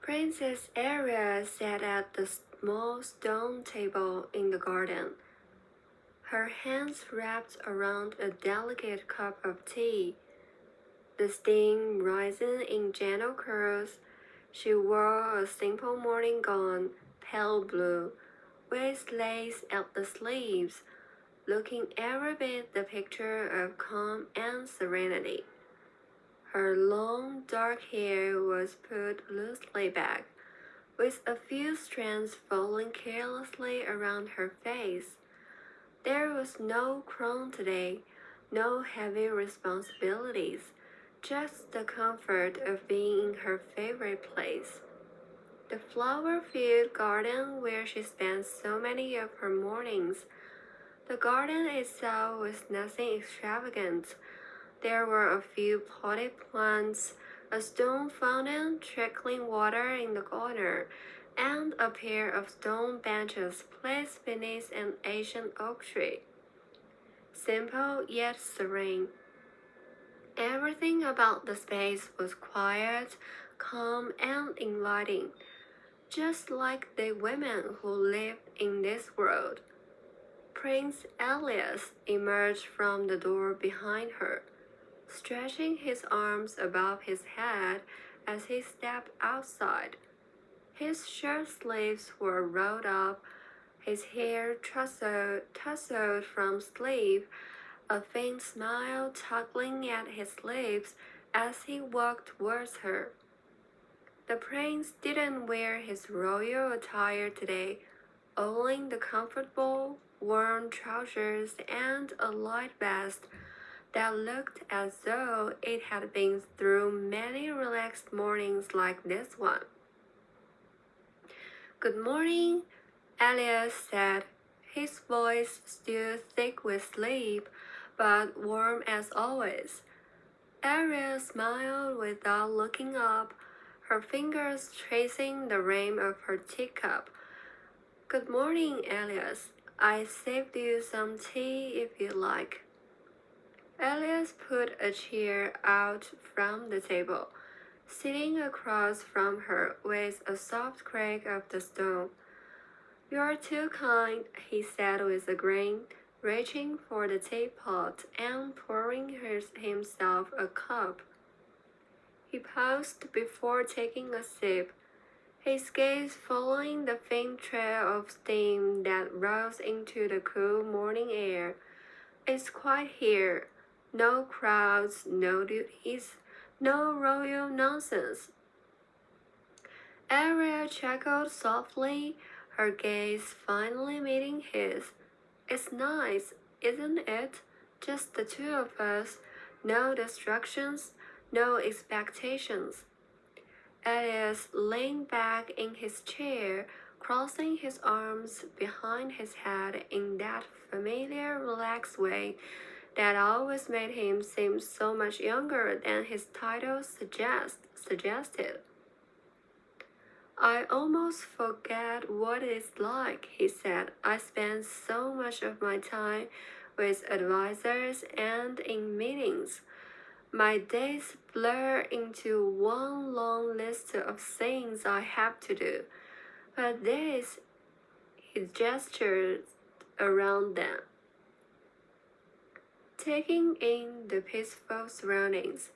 Princess Aria sat at the small stone table in the garden, her hands wrapped around a delicate cup of tea, the steam rising in gentle curls. She wore a simple morning gown, pale blue, with lace at the sleeves, looking every bit the picture of calm and serenity. Her long, dark hair was put loosely back, with a few strands falling carelessly around her face. There was no crown today, no heavy responsibilities, just the comfort of being in her favorite place. The flower-filled garden where she spent so many of her mornings. The garden itself was nothing extravagant. There were a few potted plants, a stone fountain trickling water in the corner, and a pair of stone benches placed beneath an ancient oak tree. Simple yet serene. Everything about the space was quiet, calm, and inviting, just like the women who lived in this world. Prince Elias emerged from the door behind her, stretching his arms above his head as he stepped outside. His shirt sleeves were rolled up, his hair tousled from sleeve, a faint smile tugging at his lips as he walked towards her. The prince didn't wear his royal attire today, only the comfortable, worn trousers and a light vest that looked as though it had been through many relaxed mornings like this one. "Good morning," Elias said, his voice still thick with sleep, but warm as always. Ariel smiled without looking up, her fingers tracing the rim of her teacup. "Good morning, Elias. I saved you some tea if you like." Elias put a chair out from the table, sitting across from her with a soft crack of the stone. "You're too kind," he said with a grin, reaching for the teapot and pouring himself a cup. He paused before taking a sip, his gaze following the faint trail of steam that rose into the cool morning air. "It's quiet here. No crowds, no duties, no royal nonsense." Ariel chuckled softly, her gaze finally meeting his. "It's nice, isn't it? Just the two of us, no distractions, no expectations." Elias leaned back in his chair, crossing his arms behind his head in that familiar, relaxed way that always made him seem so much younger than his title suggested. "I almost forget what it's like," he said. "I spend so much of my time with advisors and in meetings. My days blur into one long list of things I have to do. But this," he gestured around them, taking in the peaceful surroundings.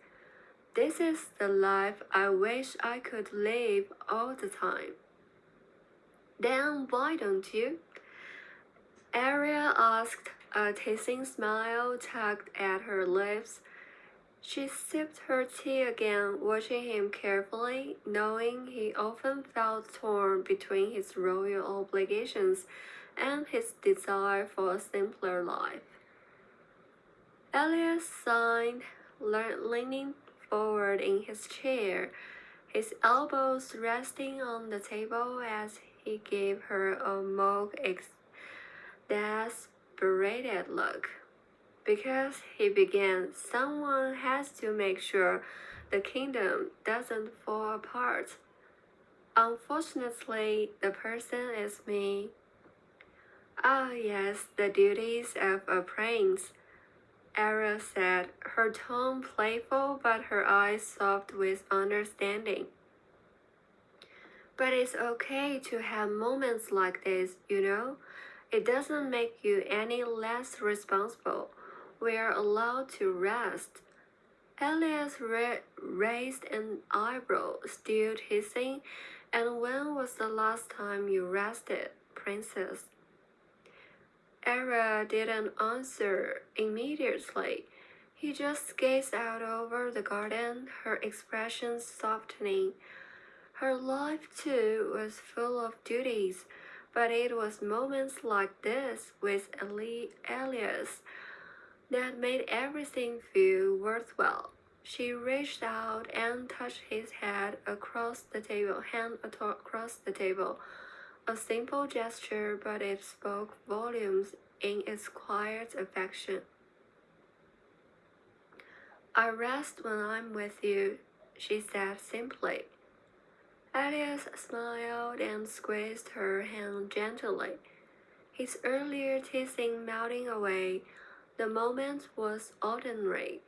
"This is the life I wish I could live all the time." "Then why don't you?" Ariel asked, a teasing smile tugged at her lips. She sipped her tea again, watching him carefully, knowing he often felt torn between his royal obligations and his desire for a simpler life. Elias sighed, leaning forward in his chair, his elbows resting on the table as he gave her a mock exasperated look. "Because," he began, "someone has to make sure the kingdom doesn't fall apart. Unfortunately, the person is me." "Ah, yes, the duties of a prince," Ariel said, her tone playful but her eyes soft with understanding. But it's okay to have moments like this, you know? It doesn't make you any less responsible. We are allowed to rest. Elias raised an eyebrow, still hissing. And when was the last time you rested, Princess? Era didn't answer immediately. He just gazed out over the garden, her expression softening. Her life, too, was full of duties, but it was moments like this with Elias that made everything feel worthwhile. She reached out and touched his head across the table, hand across the table. A simple gesture, but it spoke volumes in its quiet affection. I rest when I'm with you, she said simply. Alice smiled and squeezed her hand gently, his earlier teasing melting away. The moment was ordinary,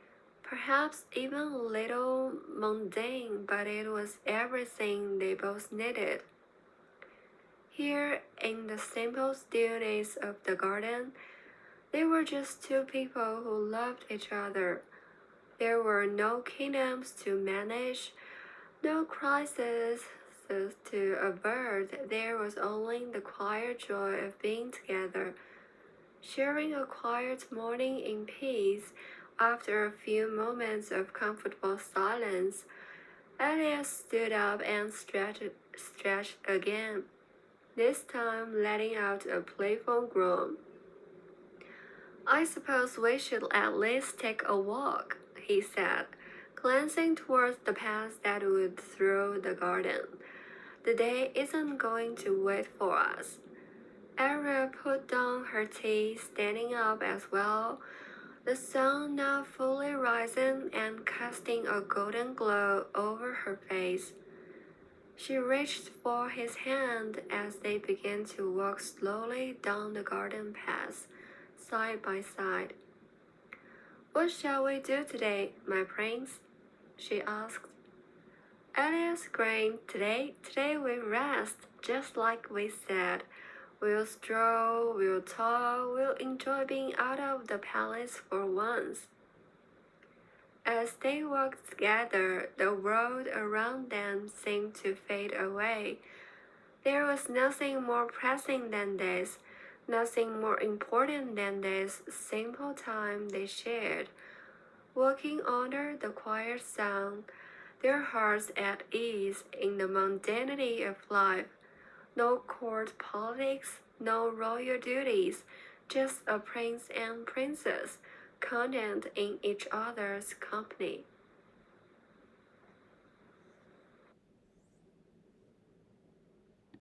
perhaps even a little mundane, but it was everything they both needed. Here, in the simple stillness of the garden, they were just two people who loved each other. There were no kingdoms to manage, no crises to avert. There was only the quiet joy of being together, sharing a quiet morning in peace. After a few moments of comfortable silence, Elias stood up and stretched again, this time letting out a playful groan. I suppose we should at least take a walk, he said, glancing towards the path that would through the garden. The day isn't going to wait for us. Ariel put down her tea, standing up as well, the sun now fully rising and casting a golden glow over her face. She reached for his hand as they began to walk slowly down the garden path, side by side. What shall we do today, my prince? She asked. Elias grinned. Today we rest, just like we said. We'll stroll, we'll talk, we'll enjoy being out of the palace for once. As they walked together, the world around them seemed to fade away. There was nothing more pressing than this, nothing more important than this simple time they shared, walking under the quiet sun, their hearts at ease in the mundanity of life. No court politics, no royal duties, just a prince and princess, content in each other's company.